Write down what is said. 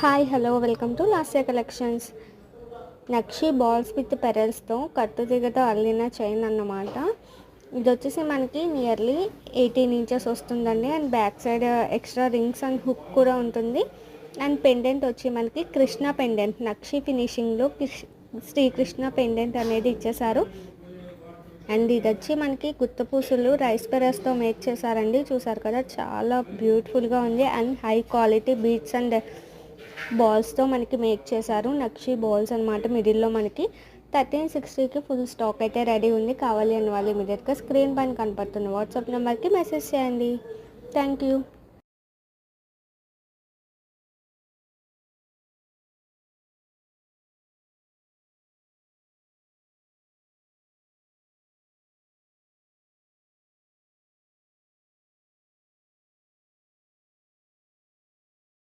Hi hello welcome to Lasya Collections. నక్షి balls with పెరల్స్తో కట్టు తీగతో అల్లిన చైన్ అన్నమాట. ఇది వచ్చేసి మనకి నియర్లీ 18 ఇంచెస్ వస్తుందండి. And back side extra rings and hook కూడా ఉంటుంది. అండ్ పెండెంట్ వచ్చి మనకి కృష్ణ పెండెంట్, నక్షి ఫినిషింగ్లో శ్రీకృష్ణ పెండెంట్ అనేది ఇచ్చేసారు. అండ్ ఇది వచ్చి మనకి గుత్తపూసలు రైస్ పెరల్స్తో మేక్ చేశారండి. చూసారు కదా, చాలా బ్యూటిఫుల్గా ఉంది. And high quality beads and బాల్స్తో మనకి మేక్ చేశారు. నక్షి బాల్స్ అనమాట. మిడిల్లో మనకి 1360కి ఫుల్ స్టాక్ అయితే రెడీ ఉంది. కావాలి అని వాళ్ళు ఇమీడియట్గా స్క్రీన్ పైన కనపడుతున్న వాట్సాప్ నెంబర్కి మెసేజ్ చేయండి. Thank you.